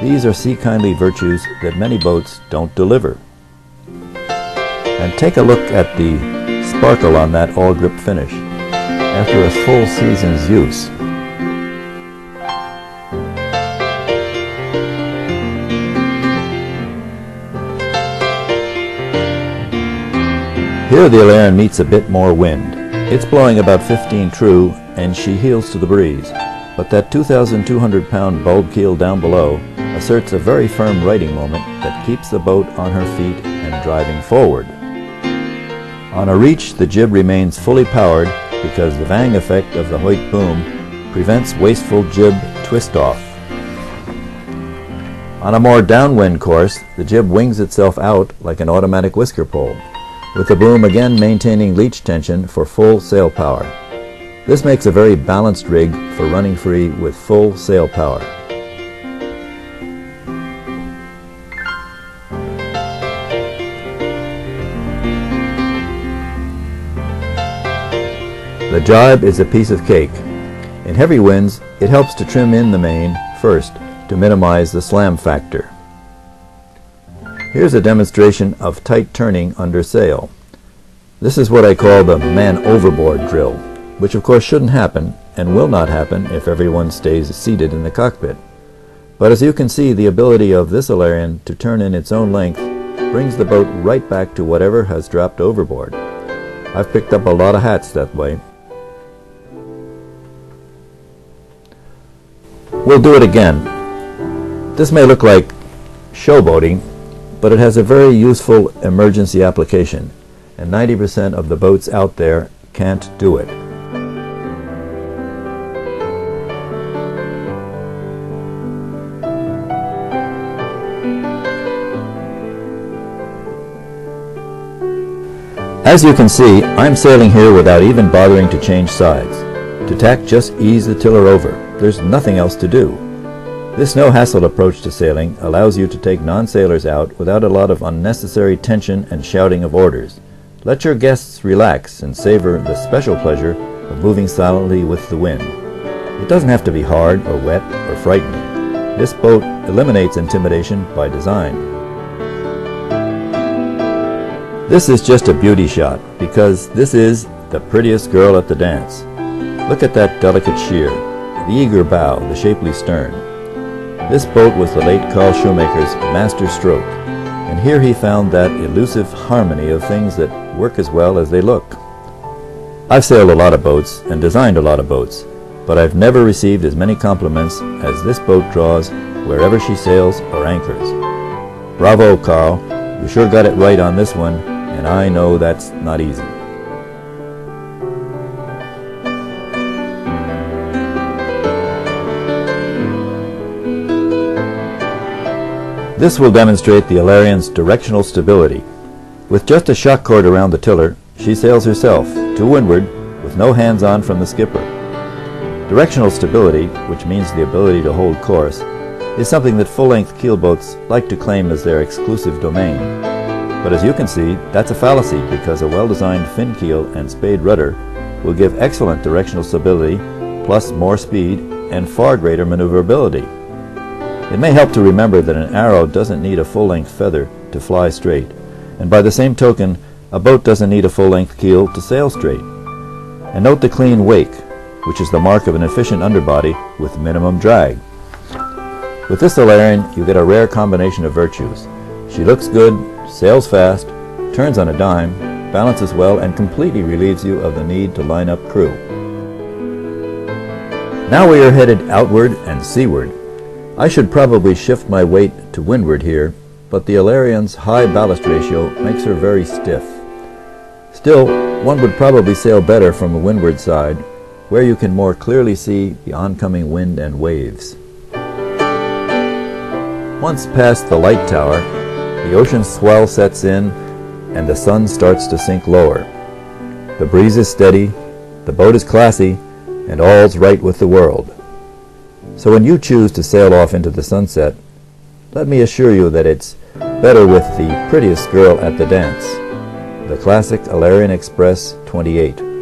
These are sea-kindly virtues that many boats don't deliver. And take a look at the sparkle on that all-grip finish after a full season's use. Here the Alarion meets a bit more wind. It's blowing about 15 true and she heels to the breeze, but that 2,200-pound bulb keel down below asserts a very firm righting moment that keeps the boat on her feet and driving forward. On a reach, the jib remains fully powered because the vang effect of the Hoyt boom prevents wasteful jib twist-off. On a more downwind course, the jib wings itself out like an automatic whisker pole, with the boom again maintaining leech tension for full sail power. This makes a very balanced rig for running free with full sail power. The jibe is a piece of cake. In heavy winds, it helps to trim in the main first to minimize the slam factor. Here's a demonstration of tight turning under sail. This is what I call the man overboard drill, which of course shouldn't happen and will not happen if everyone stays seated in the cockpit. But as you can see, the ability of this Alarion to turn in its own length brings the boat right back to whatever has dropped overboard. I've picked up a lot of hats that way. We'll do it again. This may look like showboating, but it has a very useful emergency application, and 90% of the boats out there can't do it. As you can see, I'm sailing here without even bothering to change sides. To tack, just ease the tiller over. There's nothing else to do. This no-hassle approach to sailing allows you to take non-sailors out without a lot of unnecessary tension and shouting of orders. Let your guests relax and savor the special pleasure of moving silently with the wind. It doesn't have to be hard or wet or frightening. This boat eliminates intimidation by design. This is just a beauty shot because this is the prettiest girl at the dance. Look at that delicate sheer, the eager bow, the shapely stern. This boat was the late Carl Shoemaker's master stroke, and here he found that elusive harmony of things that work as well as they look. I've sailed a lot of boats and designed a lot of boats, but I've never received as many compliments as this boat draws wherever she sails or anchors. Bravo, Carl. You sure got it right on this one, and I know that's not easy. This will demonstrate the Alarion's directional stability. With just a shock cord around the tiller, she sails herself, to windward, with no hands-on from the skipper. Directional stability, which means the ability to hold course, is something that full-length keelboats like to claim as their exclusive domain. But as you can see, that's a fallacy because a well-designed fin keel and spade rudder will give excellent directional stability, plus more speed and far greater maneuverability. It may help to remember that an arrow doesn't need a full-length feather to fly straight, and by the same token, a boat doesn't need a full-length keel to sail straight. And note the clean wake, which is the mark of an efficient underbody with minimum drag. With this Alarion, you get a rare combination of virtues. She looks good, sails fast, turns on a dime, balances well, and completely relieves you of the need to line up crew. Now we are headed outward and seaward. I should probably shift my weight to windward here, but the Alarion's high ballast ratio makes her very stiff. Still, one would probably sail better from the windward side, where you can more clearly see the oncoming wind and waves. Once past the light tower, the ocean swell sets in and the sun starts to sink lower. The breeze is steady, the boat is classy, and all's right with the world. So when you choose to sail off into the sunset, let me assure you that it's better with the prettiest girl at the dance, the classic Alarion Express 28.